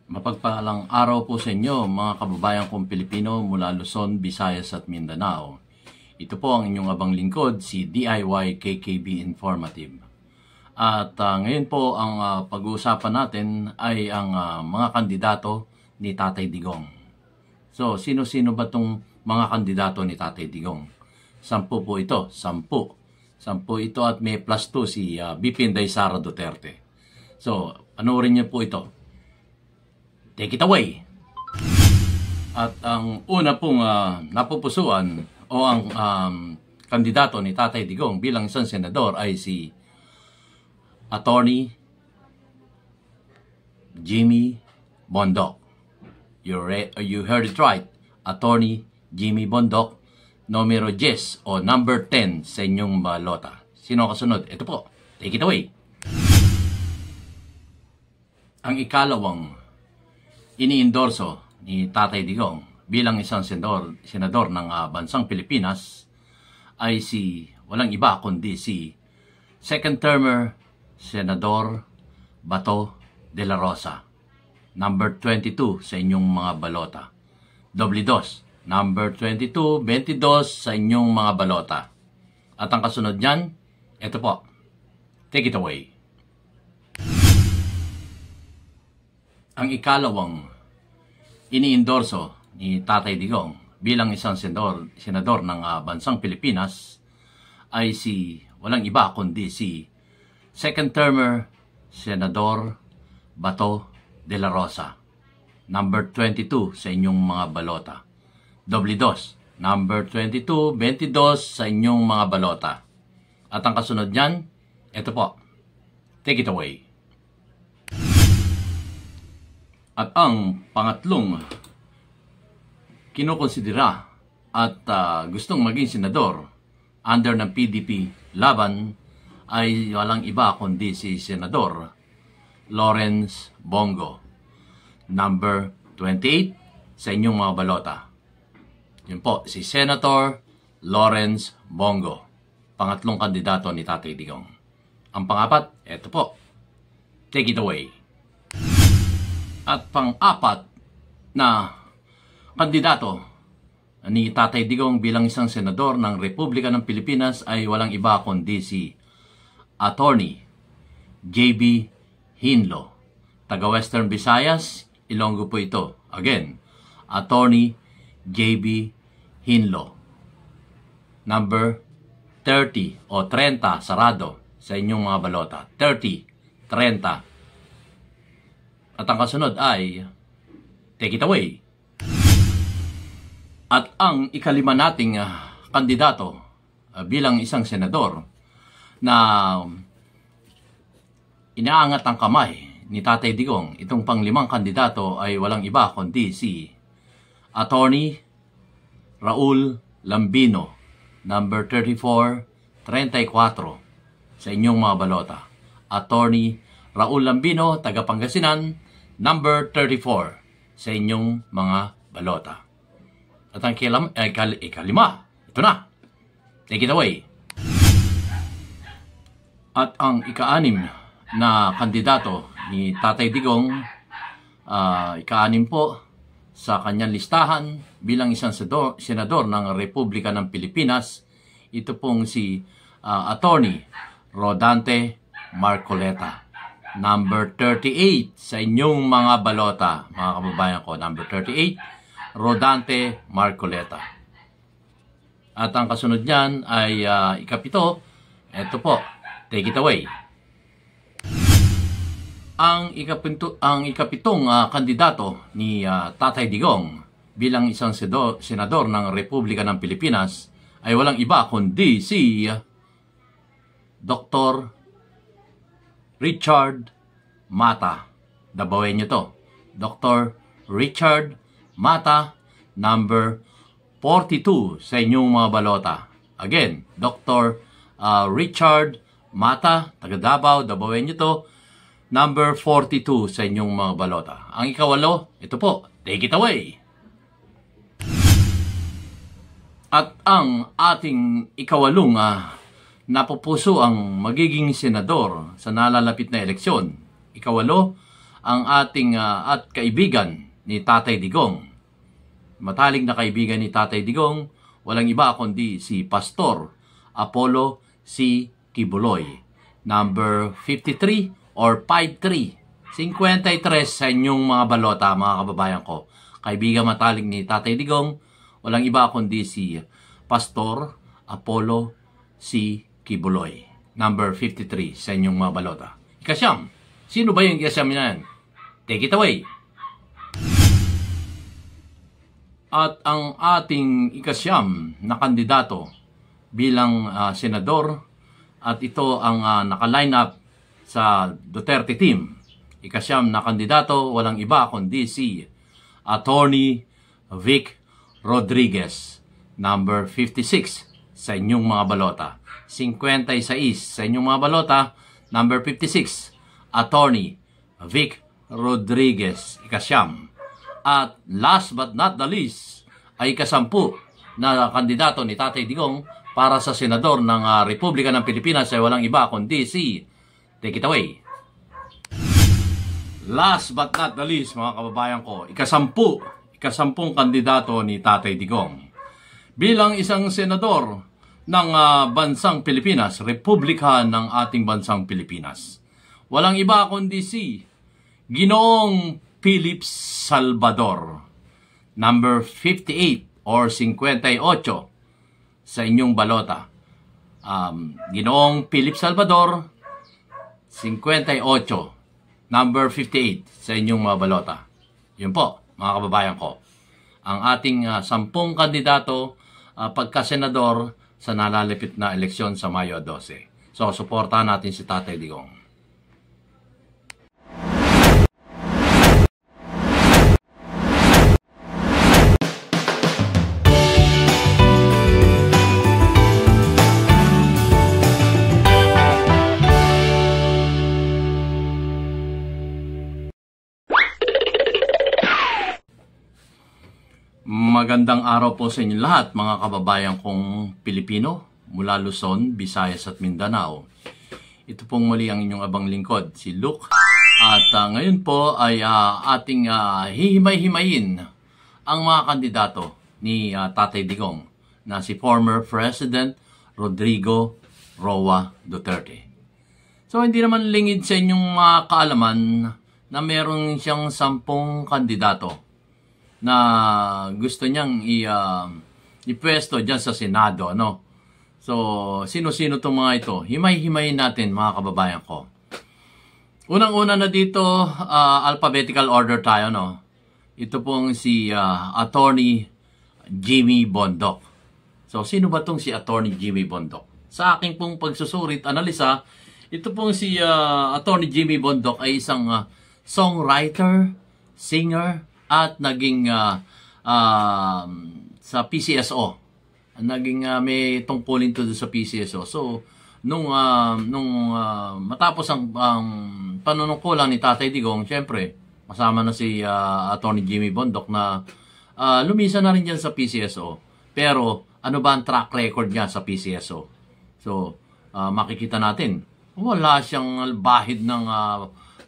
Mapagpalang araw po sa inyo mga kababayan kong Pilipino mula Luzon, Visayas at Mindanao. Ito po ang inyong abang lingkod, si DIY KKB Informative. At ngayon po ang pag-uusapan natin ay ang mga kandidato ni Tatay Digong. So, sino-sino ba itong mga kandidato ni Tatay Digong? 10 po ito, 10. 10 ito at may plus 2 si BP Inday Sara Duterte. So, panoorin niyo po ito. Take it away! At ang una pong napupusuan o ang kandidato ni Tatay Digong bilang isang senador ay si Attorney Jimmy Bondoc. You heard it right. Attorney Jimmy Bondoc, numero 10 o number 10 sa inyong balota. Sino kasunod? Ito po. Take it away! Ang ikalawang iniendorso ni Tatay Digong bilang isang senador ng bansang Pilipinas ay si walang iba kundi si second termer Senador Bato de la Rosa, number 22 sa inyong mga balota. Doble dos, number 22, 22 sa inyong mga balota. At ang kasunod niyan, ito po. Take it away. Ang ikalawang iniendorso ni Tatay Digong bilang isang senador ng bansang Pilipinas ay si walang iba kundi si second termer Senador Bato de la Rosa, number 22 sa inyong mga balota. Doble dos, number 22, 22 sa inyong mga balota. At ang kasunod niyan, ito po. Take it away. At ang pangatlong kinukonsidera at gustong maging senador under ng PDP laban ay walang iba kundi si Senador Lawrence Bongo, number 28 sa inyong mga balota. Yun po, si Senator Lawrence Bongo, pangatlong kandidato ni Tatay Digong. Ang pangapat, eto po. Take it away. At pang-apat na kandidato ni Tatay Digong bilang isang senador ng Republika ng Pilipinas ay walang iba kundi si Attorney JB Hinlo, taga Western Visayas, Ilonggo po ito. Again, Attorney JB Hinlo, number 30 o 30 sarado sa inyong mga balota. 30, 30. At ang kasunod ay, take it away. At ang ikalima nating kandidato bilang isang senador na inaangat ang kamay ni Tatay Digong, itong panglimang kandidato ay walang iba kundi si Attorney Raul Lambino, number 34, 34 sa inyong mga balota. Attorney Raul Lambino, taga Pangasinan, number 34 sa inyong mga balota. At ang ikalima, ito na. Take it away. At ang ika-anim na kandidato ni Tatay Digong, ika-anim po sa kanyang listahan bilang isang senador ng Republika ng Pilipinas, ito pong si Attorney Rodante Marcoleta, number 38 sa inyong mga balota, mga kababayan ko, number 38, Rodante Marcoleta. At ang kasunod niyan ay ikapito, ito po, take it away. Ang ikapitong kandidato ni Tatay Digong bilang isang senador ng Republika ng Pilipinas ay walang iba kundi si Dr. Richard Mata. Dabawen nyo to. Dr. Richard Mata, number 42 sa inyong mga balota. Again, Dr. Richard Mata, taga Davao, dabawen nyo to, number 42 sa inyong mga balota. Ang ikawalo, ito po, take it away. At ang ating ikawalong napupuso ang magiging senador sa nalalapit na eleksyon. Ikawalo ang ating at kaibigan ni Tatay Digong. Matalik na kaibigan ni Tatay Digong, walang iba kundi si Pastor Apollo C. Kibuloy, number 53 or 53, 53 sa inyong mga balota, mga kababayan ko. Kaibigan matalik ni Tatay Digong, walang iba kundi si Pastor Apollo C. Kibuloy, number 53 sa inyong mga balota. Ikasyam, sino ba yung ikasyam na yan? Take it away! At ang ating ikasyam na kandidato bilang senador, at ito ang naka-line up sa Duterte team. Ikasyam na kandidato, walang iba kundi si Attorney Vic Rodriguez, number 56 sa inyong mga balota. 56 sa inyong mga balota, number 56, Attorney Vic Rodriguez, ikasyam. At last but not the least, ay ikasampu na kandidato ni Tatay Digong para sa senador ng Republika ng Pilipinas ay walang iba kundi si, take it away. Last but not the least, mga kababayan ko, ikasampung kandidato ni Tatay Digong bilang isang senador ng bansang Pilipinas, Republika ng ating bansang Pilipinas. Walang iba kundi si Ginoong Philip Salvador, number 58 or 58 sa inyong balota. Ginoong Philip Salvador, 58, number 58 sa inyong mga balota. Yun po, mga kababayan ko, ang ating 10 kandidato pagka-senador sa nalalapit na eleksyon sa Mayo 12. So, suportahan natin si Tatay Digong. Magandang araw po sa inyo lahat, mga kababayan kong Pilipino mula Luzon, Visayas at Mindanao. Ito pong muli ang inyong abang lingkod, si Luke. At ngayon po ay ating hihimay-himayin ang mga kandidato ni Tatay Digong na si former President Rodrigo Roa Duterte. So hindi naman lingid sa inyong kaalaman na meron siyang 10 kandidato na gusto niyang ipwesto dyan sa Senado, no? So, sino-sino itong mga ito? Himay-himayin natin, mga kababayan ko. Unang-una na dito, alphabetical order tayo, no? Ito pong si Attorney Jimmy Bondoc. So, sino ba itong si Attorney Jimmy Bondoc? Sa aking pong pagsusurit, analisa, ito pong si Attorney Jimmy Bondoc ay isang songwriter, singer, at naging sa PCSO. Naging may tungkulin to sa PCSO. So, nung matapos ang panunungkulan ni Tatay Digong, syempre, kasama na si Attorney Jimmy Bondoc na lumisa na rin dyan sa PCSO. Pero, ano ba ang track record niya sa PCSO? So, makikita natin, wala siyang bahid ng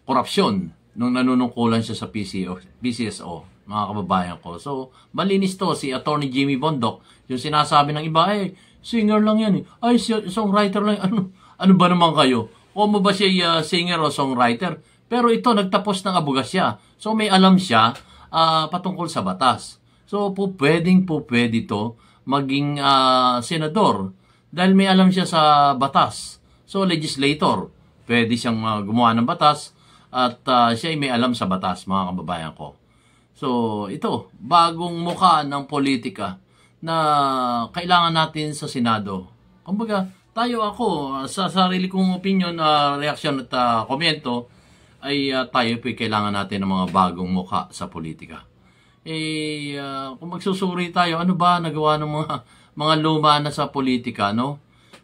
korupsyon nung nanunungkulan siya sa PCSO, mga kababayan ko. So, malinis to si Attorney Jimmy Bondoc. Yung sinasabi ng iba, singer lang yan. Ay, songwriter lang. Ano ba naman kayo? O mo ba siya singer o songwriter? Pero ito, nagtapos ng abogasya. So, may alam siya patungkol sa batas. So, pwede to maging senador dahil may alam siya sa batas. So, legislator. Pwede siyang gumawa ng batas at siya ay may alam sa batas, mga kababayan ko. So, ito, bagong mukha ng politika na kailangan natin sa Senado. Kumbaga, ako, sa sarili kong opinion, reaksyon at komento, ay tayo po kailangan natin ng mga bagong mukha sa politika. Kung magsusuri tayo, ano ba nagawa ng mga luma na sa politika, no?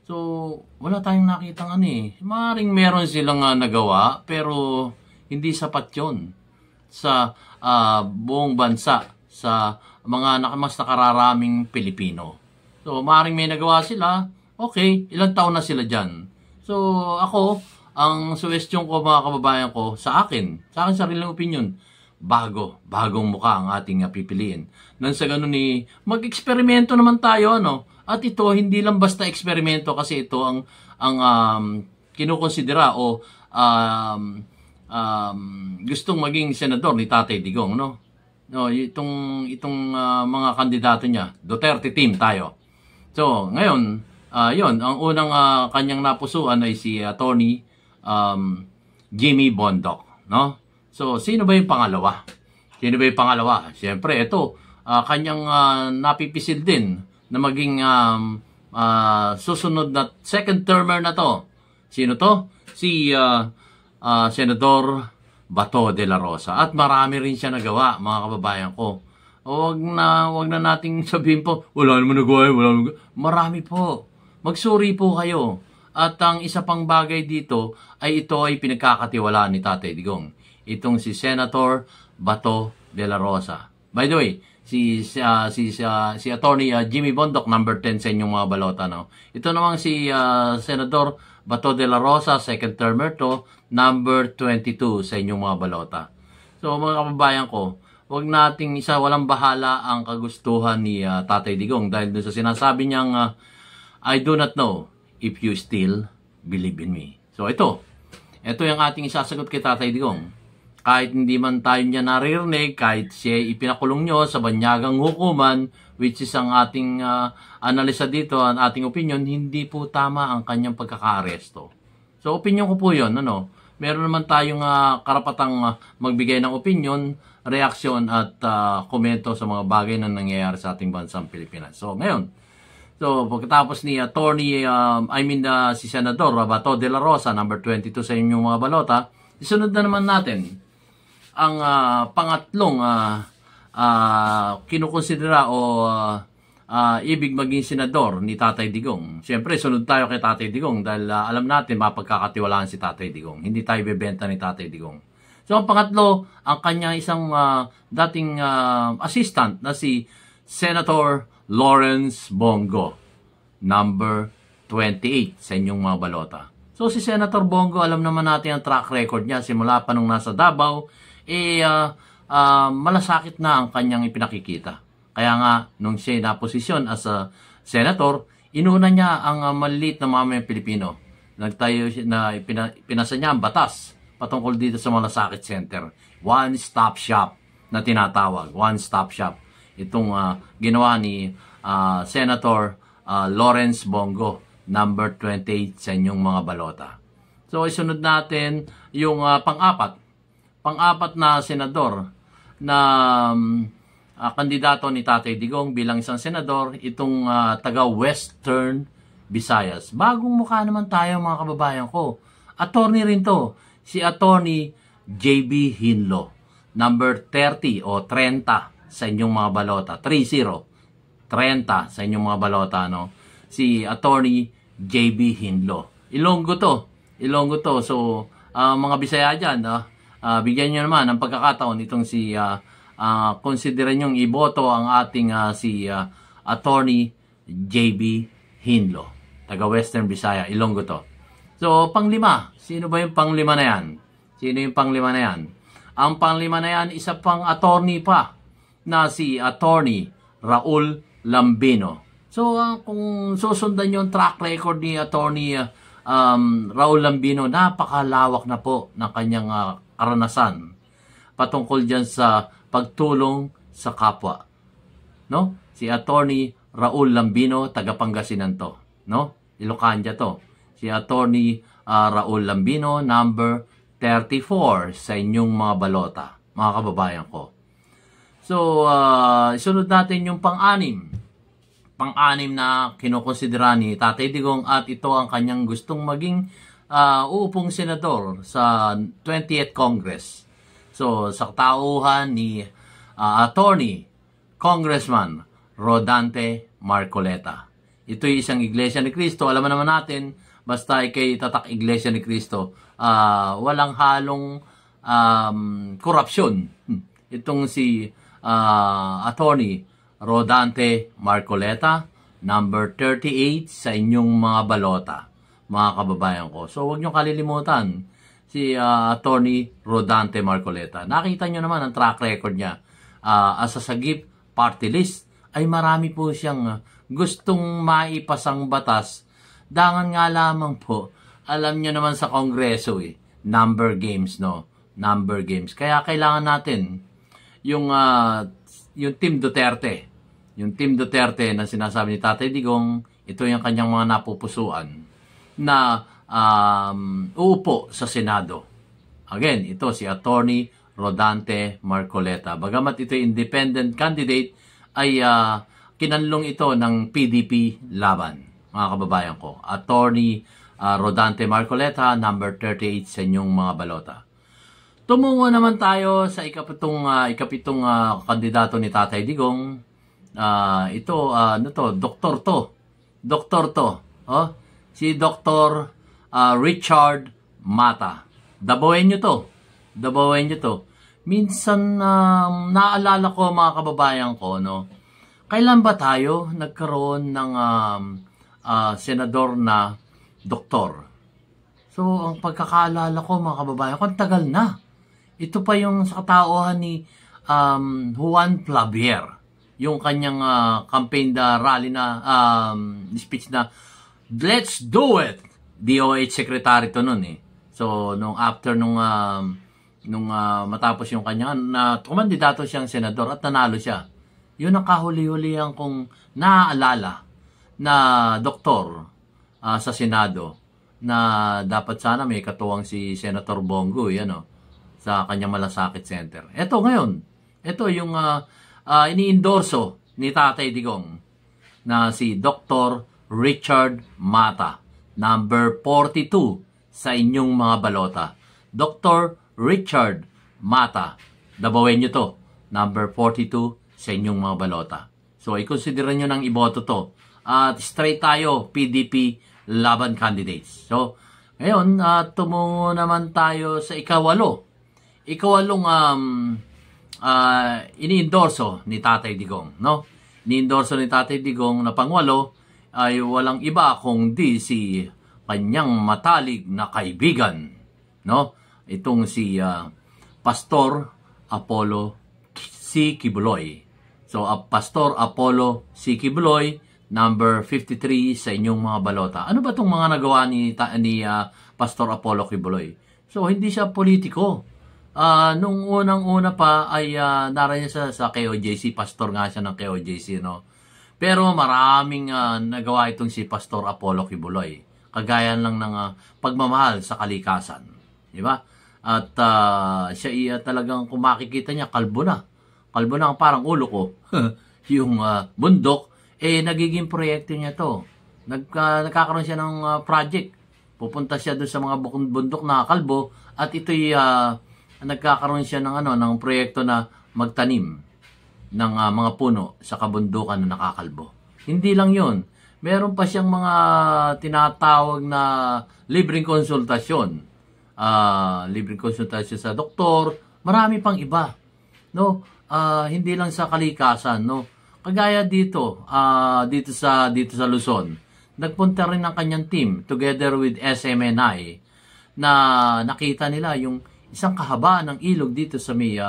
So, wala tayong nakitang Maaaring meron silang nagawa, pero hindi sapat yun sa buong bansa, sa mga mas nakararaming Pilipino. So, maaaring may nagawa sila, okay, ilang taon na sila dyan. So, ako, ang suggestion ko mga kababayan ko sa akin sariling opinion, bagong mukha ang ating pipiliin. Nang sa ganun mag-eksperimento naman tayo, ano? At ito hindi lang basta eksperimento kasi ito ang kinukonsidera o gustong maging senador ni Tatay Digong, no? No, itong mga kandidato niya, Duterte team tayo. So, ngayon, yon ang unang kanyang napusuan ay si Attorney Jimmy Bondoc, no? So, sino ba yung pangalawa? Siyempre, ito, kanyang napipisil din na maging susunod na second termer na to. Sino to? Si Senador Bato de la Rosa. At marami rin siya nagawa, mga kababayan ko. Wag na nating sabihin po, wala naman nagawa. Marami po. Magsuri po kayo. At ang isa pang bagay dito ay ito ay pinagkakatiwalaan ni Tatay Digong. Itong si Senator Bato de la Rosa. By the way, si Attorney Jimmy Bondoc, number 10 sa inyong mga balota, no? Ito namang si Senador Bato de la Rosa, second termer to, number 22 sa inyong mga balota. So mga kababayan ko, wag nating walang bahala ang kagustuhan ni Tatay Digong dahil doon sa sinasabi niyang I do not know if you still believe in me. So ito yung ating isasagot kay Tatay Digong. Kahit hindi man tayo niya naririnig, kahit siya ipinakulong nyo sa banyagang hukuman, which is ang ating analisa dito, ang ating opinion, hindi po tama ang kanyang pagkaka-aresto. So, opinion ko po yun. Ano? Meron naman tayong karapatang magbigay ng opinion, reaksyon at komento sa mga bagay na nangyayari sa ating bansang Pilipinas. So, ngayon, pagkatapos ni si Senador Bato de la Rosa, number 22 sa inyong mga balota, isunod na naman natin ang pangatlong kinukonsidera o ibig maging senador ni Tatay Digong. Siyempre, sunod tayo kay Tatay Digong dahil alam natin mapagkakatiwalaan si Tatay Digong. Hindi tayo bebenta ni Tatay Digong. So, ang pangatlo, ang kanya isang dating assistant na si Senator Lawrence Bongo, number 28 sa inyong mga balota. So, si Senator Bongo, alam naman natin ang track record niya simula pa nung nasa Davao, malasakit na ang kanyang ipinakikita. Kaya nga, nung siya na posisyon as a senator, inuna niya ang maliit na mamayang Pilipino. Nagtayo na pinasa niya ang batas patungkol dito sa Malasakit Center. One-stop shop na tinatawag. One-stop shop. Itong ginawa ni Senator Lawrence Bongo, number 28 sa inyong mga balota. So, isunod natin yung pang-apat na senador na kandidato ni Tatay Digong bilang isang senador, itong taga-Western Visayas. Bagong mukha naman tayo mga kababayan ko. Attorney rin to, si Attorney J.B. Hinlo, number 30 o 30 sa inyong mga balota. 30 sa inyong mga balota, no? Si Attorney J.B. Hinlo. Ilonggo to. So, mga Bisaya dyan, bigyan nyo naman ng pagkakataon itong si konsideran nyong iboto ang ating si Attorney J.B. Hinlo, taga Western Visaya, Ilonggo to. So, panglima. Sino ba yung panglima na yan? Ang panglima na yan, isa pang attorney pa na si Attorney Raul Lambino. So, kung susundan yung track record ni Attorney Raul Lambino, napakalawak na po ng kanyang karanasan patungkol dyan sa pagtulong sa kapwa. No? Si Attorney Raul Lambino, taga Pangasinan to. No? Ilocania to. Si Attorney Raul Lambino, number 34 sa inyong mga balota, mga kababayan ko. So, isunod natin yung pang-anim na kinukonsidera ni Tatay Digong at ito ang kanyang gustong maging uupong senador sa 20th Congress. So, sa tauhan ni Attorney Congressman Rodante Marcoleta. Ito'y isang Iglesia ni Cristo. Alam naman natin, basta ikay tatak Iglesia ni Cristo, walang halong korupsyon. Itong si Attorney Rodante Marcoleta, number 38 sa inyong mga balota. mga kababayan ko. So, huwag nyo kalilimutan si Attorney Rodante Marcoleta. Nakita nyo naman ang track record niya. As a sagip party list, ay marami po siyang gustong maipasang batas. Dangan nga lamang po, alam nyo naman sa Kongreso number games, no? Number games. Kaya kailangan natin yung Team Duterte. Yung Team Duterte na sinasabi ni Tatay Digong, ito yung kanyang mga napupusuan na uupo sa Senado. Again, ito si Attorney Rodante Marcoleta. Bagamat ito independent candidate, ay kinanlong ito ng PDP laban, mga kababayan ko. Attorney Rodante Marcoleta, number 38 sa inyong mga balota. Tumungo naman tayo sa ikapitong kandidato ni Tatay Digong. Doktor to. Si Dr. Richard Mata. Dabawen nyo to. Minsan, naalala ko mga kababayan ko, no? Kailan ba tayo nagkaroon ng senador na doktor? So, ang pagkakaalala ko mga kababayan ko, ang tagal na. Ito pa yung sa katauhan ni Juan Clavier. Yung kanyang campaign rally na speech na, let's do it! DOH secretary to nun eh. So, nung matapos yung kanyang, kumandidato siyang senador at nanalo siya. Yun ang kahuli-hulihan kong naaalala na doktor sa Senado na dapat sana may katuwang si Senator Bongo, sa kanyang Malasakit Center. Ito ngayon, ito yung ini-endorso ni Tatay Digong na si Dr. Richard Mata, number 42 sa inyong mga balota. Dr. Richard Mata, dabawen nyo to, number 42 sa inyong mga balota. So, i-consider nyo ng iboto to. At straight tayo, PDP laban candidates. So, ngayon, tumungo naman tayo sa ikawalong ini-endorso ni Tatay Digong, no? Ini-endorso ni Tatay Digong na pangwalo ay walang iba kundi si kanyang matalik na kaibigan, no? Itong si Pastor Apollo C. Quiboloy. So, Pastor Apollo C. Quiboloy, number 53 sa inyong mga balota. Ano ba itong mga nagawa ni Pastor Apollo Quiboloy? So, hindi siya politiko. Nung unang-una pa ay narayan siya sa KOJC, pastor nga siya ng KOJC, no? Pero maraming nagawa itong si Pastor Apollo Quiboloy. Kagaya lang ng pagmamahal sa kalikasan. Di ba? At siya talagang kung makikita niya, kalbo na. Kalbo na ang parang ulo ko. Yung bundok, nagiging proyekto niya to. Nagkakaroon siya ng project. Pupunta siya doon sa mga bundok na kalbo at ito'y nagkakaroon siya ng proyekto na magtanim ng mga puno sa kabundukan na nakakalbo. Hindi lang yun. Meron pa siyang mga tinatawag na libreng konsultasyon. Libreng konsultasyon sa doktor. Marami pang iba. No? Hindi lang sa kalikasan. No? Kagaya dito sa Luzon. Nagpunta rin ang kanyang team together with SMNI na nakita nila yung isang kahabaan ng ilog dito sa may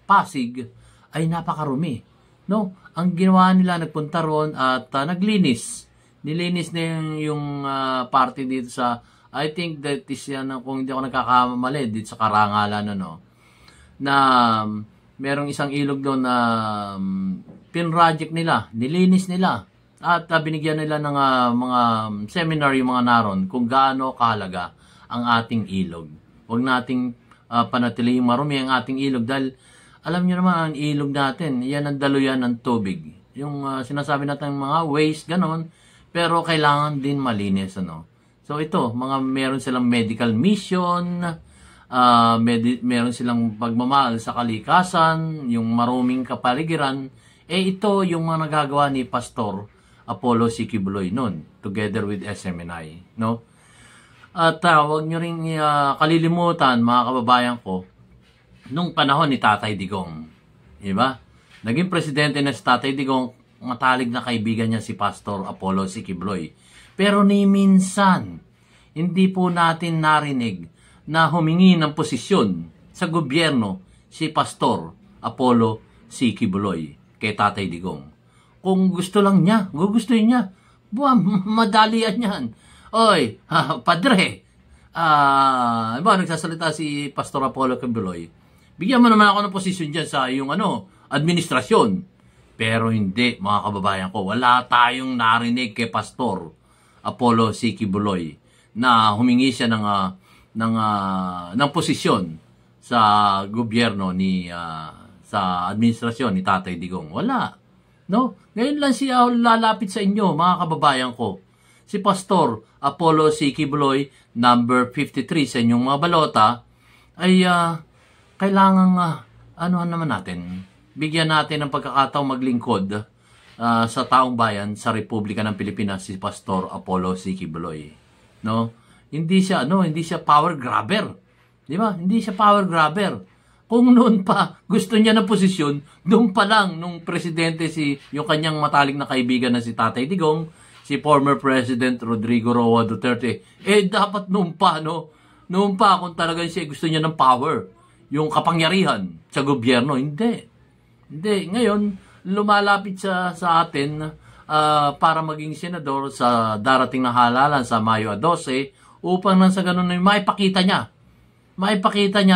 Pasig ay napakarumi. No? Ang ginawa nila, nagpunta ron at naglinis. Nilinis na yung party dito sa, I think that is yan, kung hindi ako nagkakamali, dito sa Karangalan, na merong isang ilog doon na pinroject nila, nilinis nila. At binigyan nila ng mga seminar yung mga naron kung gaano kahalaga ang ating ilog. Huwag nating panatilihin marumi ang ating ilog dahil alam niyo naman ang ilog natin, yan ang daluyan ng tubig. Yung sinasabi natin mga waste, ganon, pero kailangan din malinis. So ito, meron silang medical mission, meron silang pagmamahal sa kalikasan, yung maruming kapaligiran, ito yung mga nagagawa ni Pastor Apollo C. Quiboloy noon, together with SMNI, no? At huwag nyo rin kalilimutan, mga kababayan ko, nung panahon ni Tatay Digong. Diba? Naging presidente na si Tatay Digong, matalig na kaibigan niya si Pastor Apollo C. Quiboloy. Pero ni minsan, hindi po natin narinig na humingi ng posisyon sa gobyerno si Pastor Apollo C. Quiboloy kay Tatay Digong. Kung gusto lang niya, gugustuhin niya, madalian yan. Oy, padre, nagsasalita si Pastor Apollo Quiboloy, bigyan mo naman ako ng posisyon dyan sa iyong administrasyon. Pero hindi, mga kababayan ko, wala tayong narinig kay Pastor Apollo C. Quiboloy na humingi siya ng posisyon sa gobyerno sa administrasyon ni Tatay Digong. Wala. No? Ngayon lang siya lalapit sa inyo, mga kababayan ko. Si Pastor Apollo C. Quiboloy, number 53 sa inyong mga balota, ay kailangang naman natin, bigyan natin ng pagkakataong maglingkod sa taong bayan sa Republika ng Pilipinas si Pastor Apollo C. Quiboloy. No? Hindi siya power grabber. Di ba? Hindi siya power grabber. Kung noon pa gusto niya ng posisyon, doon pa lang nung presidente yung kanyang matalik na kaibigan na si Tatay Digong, si former President Rodrigo Roa Duterte, dapat noon pa kung talagang siya gusto niya ng power, yung kapangyarihan sa gobyerno, hindi. Ngayon, lumalapit siya sa atin para maging senador sa darating na halalan sa Mayo 12 upang nang sa ganun maipakita niya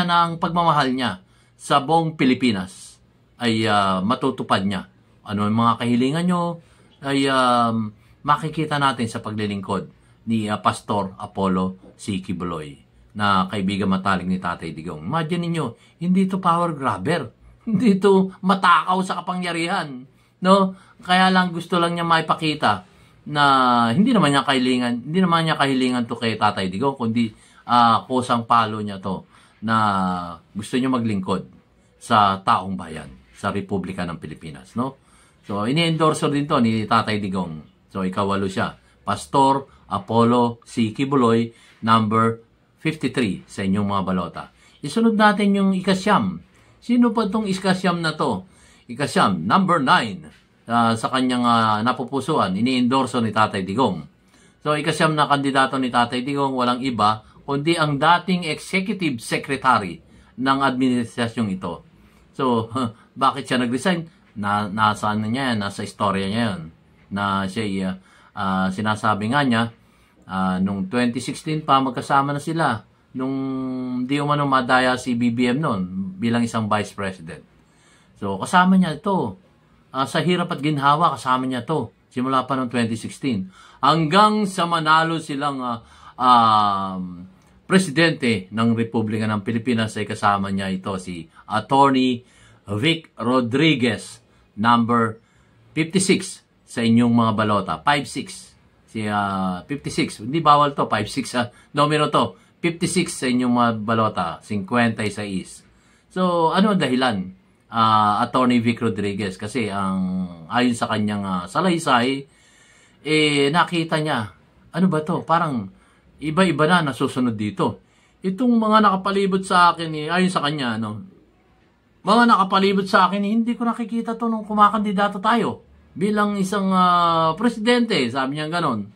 na ang pagmamahal niya sa buong Pilipinas ay matutupad niya. Ano yung mga kahilingan nyo ay makikita natin sa paglilingkod ni Pastor Apollo C. Quiboloy na kaibigan matalik ni Tatay Digong. Imagine niyo, hindi ito power grabber. Hindi ito matakaw sa kapangyarihan. No? Kaya lang gusto lang niya maipakita na hindi naman niya kahilingan to kay Tatay Digong, kundi kusang palo niya to na gusto niya maglingkod sa taong bayan sa Republika ng Pilipinas. No? So, ini-endorse din to ni Tatay Digong. So, ikawalo siya. Pastor Apollo C. Quiboloy, number 53 sa inyong mga balota. Isunod natin yung ikasyam. Sino pa itong ikasyam na to? Ikasyam, number 9 sa kanyang napupusuan, ini-endorso ni Tatay Digong. So, ikasyam na kandidato ni Tatay Digong, walang iba, kundi ang dating executive secretary ng administrasyong ito. So, bakit siya nag-resign? Nasa istorya niya yun. Na siya, sinasabi nga niya, nung 2016 pa, magkasama na sila. Nung di umano madaya si BBM noon bilang isang vice president. So, kasama niya ito. Sa hirap at ginhawa, kasama niya ito. Simula pa noong 2016. Hanggang sa manalo silang presidente ng Republika ng Pilipinas ay kasama niya ito si Attorney Vic Rodriguez, number 56 sa inyong mga balota. 56. 56. Hindi bawal to. 56. Numero to. 56 sa inyong mga balota. 56. So, ano ang dahilan? Attorney Vic Rodriguez. Kasi ayon sa kanyang salaysay, nakita niya, ano ba to? Parang iba-iba na nasusunod dito. Itong mga nakapalibot sa akin, ayon sa kanya, mga nakapalibot sa akin, hindi ko nakikita to nung kumakandidato tayo. Bilang isang presidente, sabi niya ganon.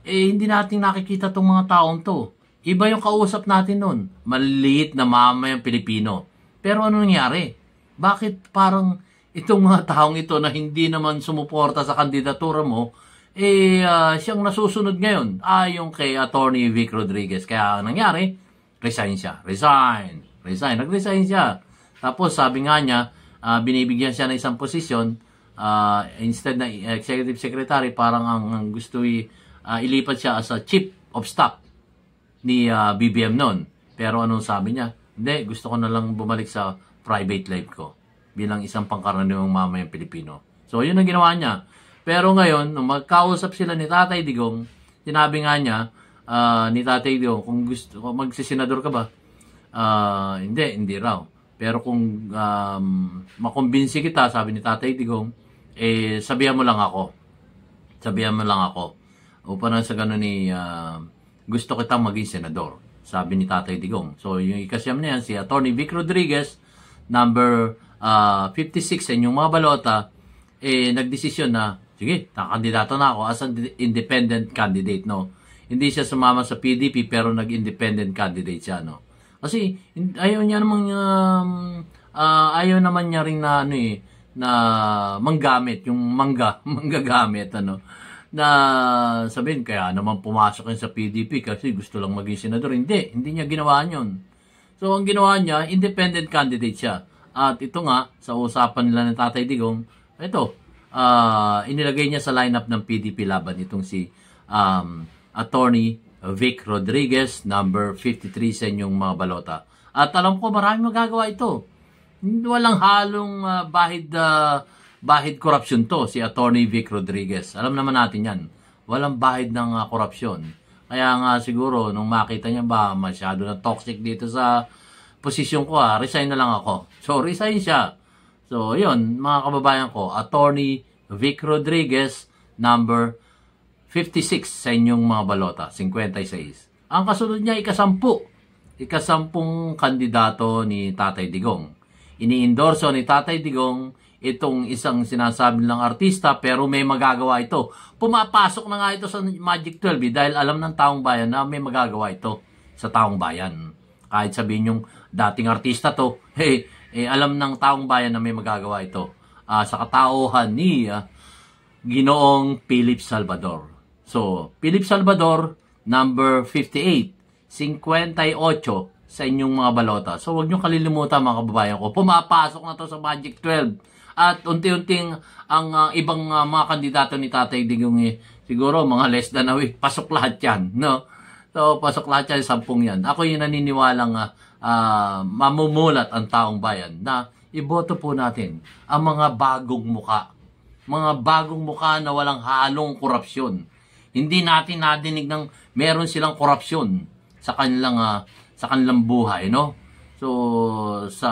Hindi natin nakikita tong mga taong to. Iba yung kausap natin nun. Maliit na mamayang Pilipino. Pero ano nangyari? Bakit parang itong mga taong ito na hindi naman sumuporta sa kandidatura mo, siyang nasusunod ngayon? Yung kay Attorney Vic Rodriguez. Kaya nangyari, resign siya. Nag-resign siya. Tapos sabi nga niya, binibigyan siya ng isang posisyon, instead na executive secretary, parang ang gusto ilipat siya as a chief of staff ni BBM noon. Pero anong sabi niya? Hindi, gusto ko na lang bumalik sa private life ko bilang isang pangkaraniwang mamayang Pilipino. So, yun ang ginawa niya. Pero ngayon, nung magkausap sila ni Tatay Digong, sinabi nga niya ni Tatay Digong, kung gusto magsisenador ka ba? Hindi raw. Pero kung makumbinsi kita, sabi ni Tatay Digong, sabihan mo lang ako. Upang na sa ganun gusto kitang maging senador, sabi ni Tatay Digong. So, yung ikasyam na yan, si Attorney Vic Rodriguez, number 56 sa inyong mga balota, nagdesisyon na, sige, nakakandidato na ako as an independent candidate, no? hindi siya sumama sa PDP pero nag-independent candidate siya, no? Kasi ayaw niya namang ayaw naman niya ring na na manggamit yung manggagamit na sabihin kaya naman pumasok yun sa PDP kasi gusto lang maging senador. Hindi niya ginawa yun. So ang ginawa niya, independent candidate siya. At ito nga sa usapan nila ng Tatay Digong, ito inilagay niya sa lineup ng PDP laban itong si Attorney Vic Rodriguez, number 53 sa inyong mga balota. At alam ko maraming magagawa ito. Walang halong bahid corruption to, si Attorney Vic Rodriguez. Alam naman natin yan. Walang bahid ng korupsyon. Kaya nga siguro, nung makita niya ba masyado na toxic dito sa posisyon ko, resign na lang ako. So, resign siya. So, yun, mga kababayan ko, Attorney Vic Rodriguez, number 56 sa inyong mga balota, 56. Ang kasunod niya, ikasampung kandidato ni Tatay Digong. Ini-endorso ni Tatay Digong itong isang sinasabi ng artista pero may magagawa ito. Pumapasok na nga ito sa Magic 12 dahil alam ng taong bayan na may magagawa ito sa taong bayan. Kahit sabihin yung dating artista to, alam ng taong bayan na may magagawa ito sa katauhan ni Ginoong Philip Salvador. So, Philip Salvador, number 58, 58 sa inyong mga balota. So, huwag nyo kalilimutan mga kababayan ko. Pumapasok na to sa Magic 12. At unti-unting ang ibang mga kandidato ni Tatay Digong siguro mga less than a week. Pasok lahat yan. No? So, pasok lahat yan, 10 yan. Ako yung naniniwalang mamumulat ang taong bayan na iboto po natin ang mga bagong muka. Mga bagong muka na walang halong korupsyon. Hindi natin nadinig ng meron silang korupsyon sa kanilang buhay, no? So sa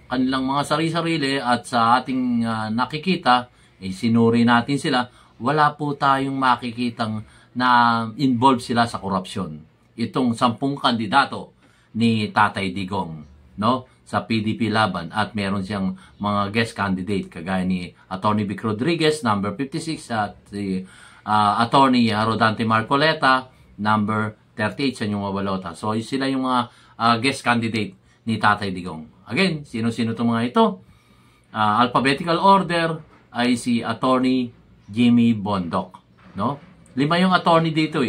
kanilang mga sarili-sarili at sa ating nakikita, sinuri natin sila, wala po tayong makikitang na involved sila sa korupsyon. Itong 10 kandidato ni Tatay Digong, no? Sa PDP laban at meron siyang mga guest candidate kagaya ni Attorney Vic Rodriguez, number 56 at si Attorney Rodante Marcoleta, number 38 sa inyong mga balota. So, sila yung mga guest candidate ni Tatay Digong. Again, sino-sino itong mga ito? Alphabetical order ay si Attorney Jimmy Bondoc. No? 5 yung attorney dito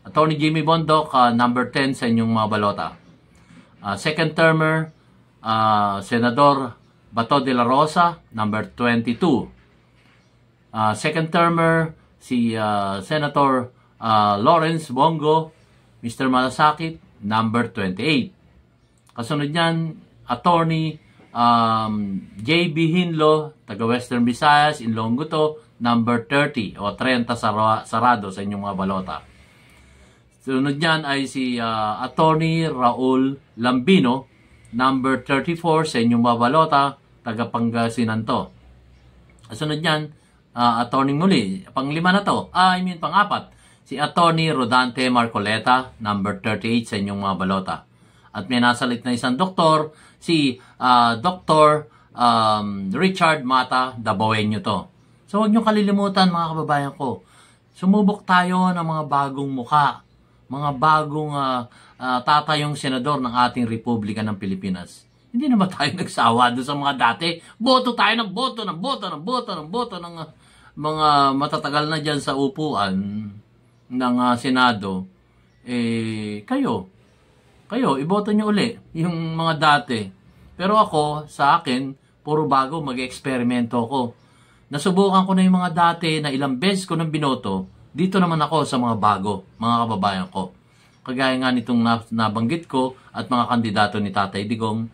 Attorney Jimmy Bondoc, number 10 sa inyong mga balota. Second termer, Senador Bato de la Rosa, number 22. Second termer, si Senator Lawrence Bongo, Mr. Malasakit, number 28. Kasunod niyan, Attorney J.B. Hinlo, taga Western Visayas, Ilonggo to, number 30 o 30 sarado sa inyong mga balota. Sunod niyan ay si Attorney Raul Lambino, number 34 sa inyong mga balota, taga Pangasinan to. Sunod niyan, attorney muli, pang-5 na to, pang-4, si Attorney Rodante Marcoleta, number 38 sa inyong mga balota. At may nasalit na isang doktor, si Dr. Richard Mata Dabawenyo to. So huwag nyo kalilimutan mga kababayan ko, sumubok tayo ng mga bagong muka, mga bagong tatayong senador ng ating Republika ng Pilipinas. Hindi naman tayo nagsawa doon sa mga dati. Boto tayo ng boto ng mga matatagal na dyan sa upuan ng Senado. Kayo, iboto nyo uli yung mga dati. Pero ako, sa akin, puro bago, mag-eksperimento ako. Nasubukan ko na yung mga dati na ilang beses ko nang binoto. Dito naman ako sa mga bago, mga kababayan ko. Kagaya nga nitong nabanggit ko at mga kandidato ni Tatay Digong.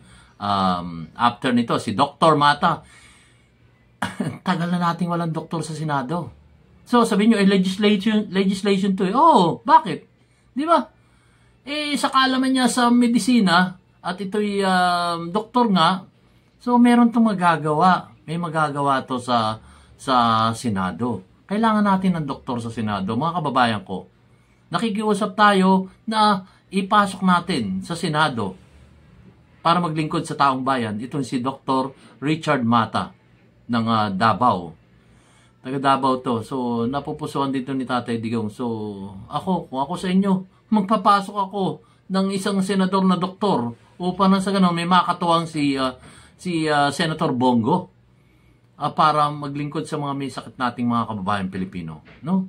After nito, si Dr. Mata. Tagal na nating walang doktor sa Senado. So, sabihin nyo, legislation to. Oh, bakit? Di ba? Sa kaalaman niya sa medisina, at ito'y doktor nga, so meron itong magagawa. May magagawa to sa Senado. Kailangan natin ng doktor sa Senado. Mga kababayan ko, nakikiusap tayo na ipasok natin sa Senado para maglingkod sa taong bayan. Itong si Dr. Richard Mata ng Davao. Taga Davao to. So, napupusuan dito ni Tatay Digong. So, kung ako sa inyo, magpapasok ako ng isang senador na doktor upang nang sa ganun may makatuwang si Senator Bongo para maglingkod sa mga may sakit nating mga kababayan Pilipino. No?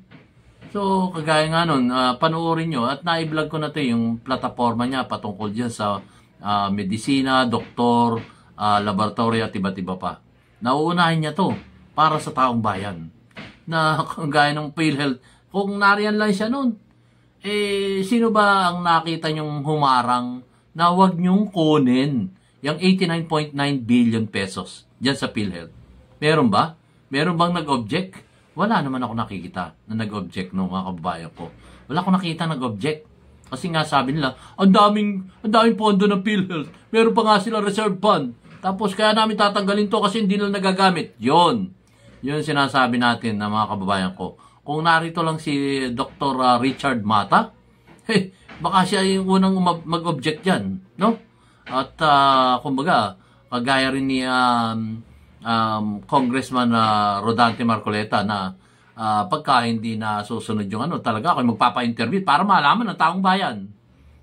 So, kagaya nga nun, panoorin nyo at na-vlog ko na to yung plataforma niya patungkol dyan sa medisina, doktor, laboratory at iba't iba pa. Nauunahin niya to para sa taong bayan. Na kagaya ng PhilHealth, kung nariyan lang siya nun, sino ba ang nakita nyong humarang na wag nyong kunin yung 89.9 billion pesos dyan sa PhilHealth? Meron ba? Meron bang nag-object? Wala naman ako nakikita na nag-object no mga kababayan ko. Wala akong nakita nag-object. Kasi nga sabi nila, ang daming pondo ng PhilHealth. Meron pa nga sila reserve fund. Tapos kaya namin tatanggalin to kasi hindi nila nagagamit. Yun sinasabi natin na mga kababayan ko. Kung narito lang si Dr. Richard Mata, baka siya yung unang mag-object dyan. No? At kumbaga, kagaya rin ni Congressman Rodante Marcoleta na pagka hindi na susunod yung talaga ako magpapa-interview para malaman ng taong bayan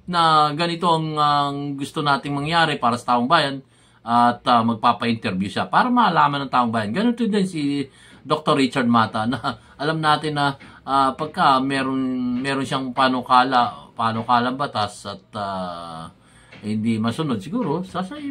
na ganito ang gusto nating mangyari para sa taong bayan at magpapa-interview siya para malaman ng taong bayan. Ganito din si Dr. Richard Mata na alam natin na pagka meron siyang panukalang batas at hindi masunod siguro,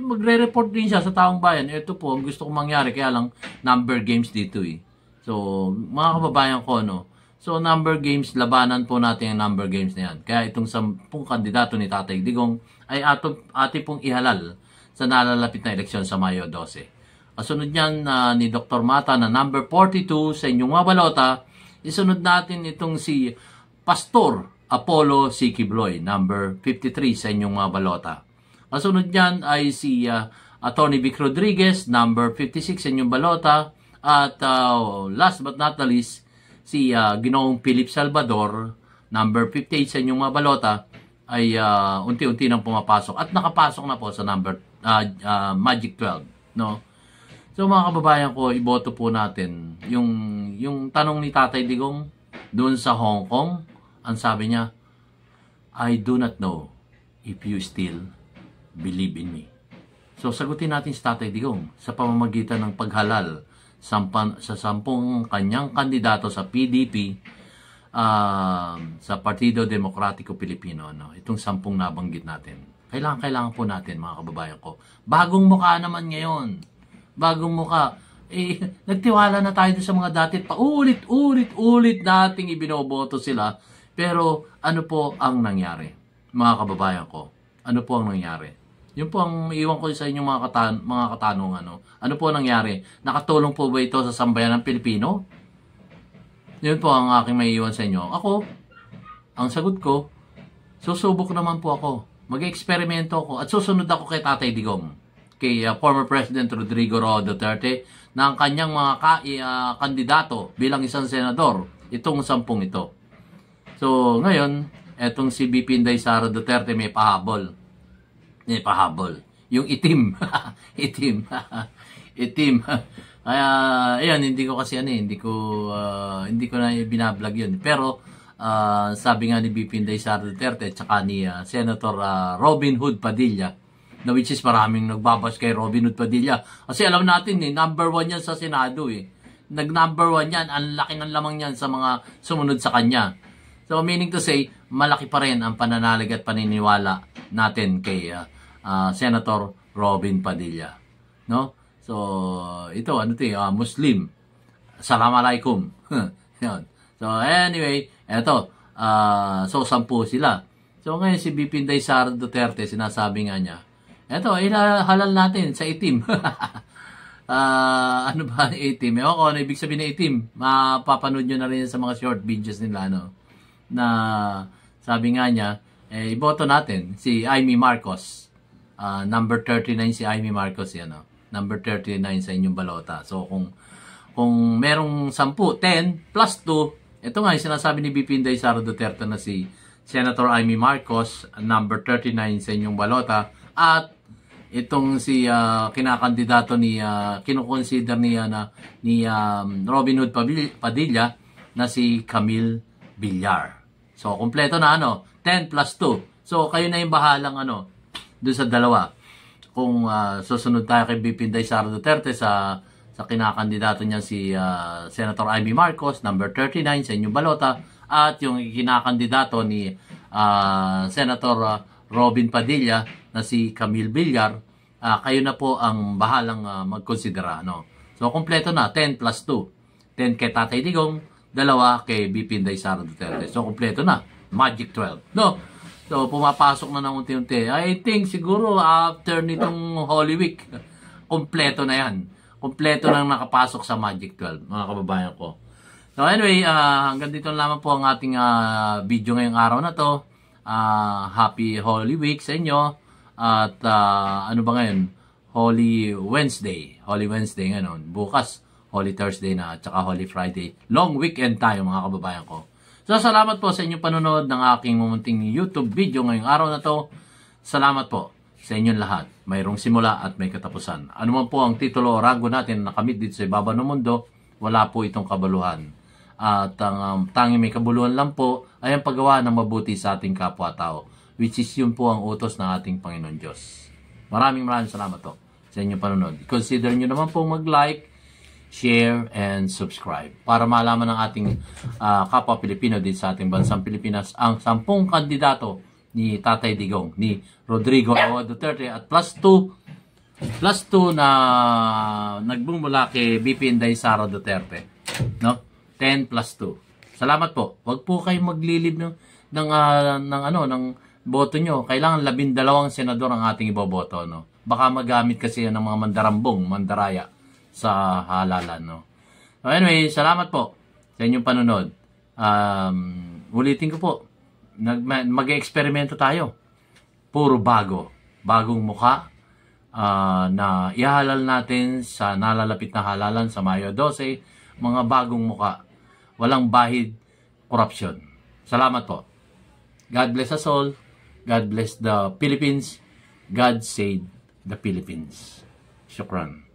magre-report din siya sa taong bayan. Ito po ang gusto kong mangyari, kaya lang number games dito eh. So, mga kababayan ko, no? So, number games, labanan po natin ang number games na yan. Kaya itong 10 kandidato ni Tatay Digong ay ating pong ihalal sa nalalapit na eleksyon sa Mayo 12. Kasunod niyan ni Dr. Mata na number 42 sa inyong mga balota, isunod natin itong si Pastor Apollo C. Quibloy, number 53 sa inyong mga balota. Kasunod niyan ay si Atty. Vic Rodriguez, number 56 sa inyong balota. At last but not the least, si Ginoong Philip Salvador, number 58 sa inyong mga balota, ay unti-unti nang pumapasok. At nakapasok na po sa number Magic 12. No? So mga kababayan ko, iboto po natin. Yung tanong ni Tatay Digong doon sa Hong Kong, ang sabi niya, I do not know if you still believe in me. So sagutin natin si Tatay Digong sa pamamagitan ng paghalal sa 10 kanyang kandidato sa PDP, sa Partido Demokratiko Pilipino. No? Itong 10 nabanggit natin. Kailangan po natin mga kababayan ko. Bagong mukha naman ngayon. Bagong mukha. Nagtiwala na tayo sa mga dati. Paulit-ulit nating ibinoboto sila. Pero ano po ang nangyari? Mga kababayan ko. Ano po ang nangyari? Yun po ang iwan ko sa inyong mga katanungan. Ano po ang nangyari? Nakatulong po ba ito sa sambayan ng Pilipino? Yun po ang aking maiiwan sa inyo. Ako, ang sagot ko, susubok naman po ako. Mag-eksperimento ako at susunod ako kay Tatay Digong, kay former President Rodrigo Roa Duterte, na ang kanyang mga kandidato bilang isang senador, itong 10 ito. So, ngayon, etong si BP Inday Sara Duterte may pahabol. Yung itim. Itim. Kaya, ayan, hindi ko kasi hindi ko na binablog yun. Pero, sabi nga ni BP Inday Sara Duterte at saka ni Senator Robin Hood Padilla, na which is maraming nagbabas kay Robin Hood Padilla. Kasi alam natin, number 1 yan sa Senado eh. Nag-number 1 yan, ang laki ng lamang yan sa mga sumunod sa kanya. So, meaning to say, malaki pa rin ang pananalig at paniniwala natin kay Senator Robin Padilla. No? So, ito, Muslim. Assalamualaikum. Yun. So, anyway, eto. So, 10 sila. So, ngayon si BP Inday Sara Duterte, sinasabi nga niya, eto, halal natin sa itim. Ano ba itim? Ewan ko, ano ibig sabihin na itim? Mapapanood nyo na rin sa mga short videos nila, na sabi nga niya, iboto natin si Amy Marcos. Number 39 si Amy Marcos yan. Number 39 sa inyong balota. So, kung merong 10, 10 plus 2, ito nga yung sinasabi ni BP Inday Sara Duterte na si Senator Amy Marcos, number 39 sa inyong balota. At itong si kinakandidato ni kinukonsider niya ni Robin Hood Padilla na si Camille Villar. So kumpleto na 10 plus 2. So kayo na yung bahalang doon sa dalawa. Kung susunod tayo kay BP Inday Sara Duterte sa kinakandidato niya si Senator Amy Marcos, number 39 sa inyong balota, at yung kinakandidato ni Senator Robin Padilla na si Camille Villar, kayo na po ang bahalang magkonsidera. So, kompleto na, 10 plus 2. 10 kay Tatay Digong, 2 kay BP Inday Sara Duterte. So, kompleto na. Magic 12. So, pumapasok na ng unti-unti. I think siguro after nitong Holy Week, kompleto na yan. Kompleto nang nakapasok sa Magic 12, mga kababayan ko. So, anyway, hanggang dito lamang po ang ating video ngayong araw na to. Happy Holy Week sa inyo. At ano ba ngayon? Holy Wednesday. Holy Wednesday ngayon. Bukas, Holy Thursday na at saka Holy Friday. Long weekend tayo mga kababayan ko. So salamat po sa inyong panonood ng aking mumunting YouTube video ngayong araw na to. Salamat po sa inyong lahat. Mayroong simula at may katapusan. Ano man po ang titulo o rango natin na nakamit dito sa ibabaw ng mundo, wala po itong kabaluhan. At ang tanging may kabuluhan lang po ay ang paggawa ng mabuti sa ating kapwa-tao, which is yun po ang utos ng ating Panginoon Diyos. Maraming salamat po sa inyong panonood. Consider nyo naman po mag-like, share, and subscribe para malaman ng ating kapwa Pilipino dito sa ating bansang Pilipinas ang 10 kandidato ni Tatay Digong, ni Rodrigo Roa Duterte at plus 2 na nagbumula kay BP Inday Sara Duterte. 10 plus 2. Salamat po. Huwag po kayong maglilib ng boto nyo. Kailangan 12 senador ang ating iboboto. Baka magamit kasi yan ng mga mandaraya sa halalan. So anyway, salamat po sa inyong panonood. Ulitin ko po, mag-eksperimento tayo. Puro bagong mukha na ihalal natin sa nalalapit na halalan sa Mayo 12, mga bagong mukha. Walang bahid, korupsyon. Salamat po. God bless us all. God bless the Philippines. God save the Philippines. Shukran.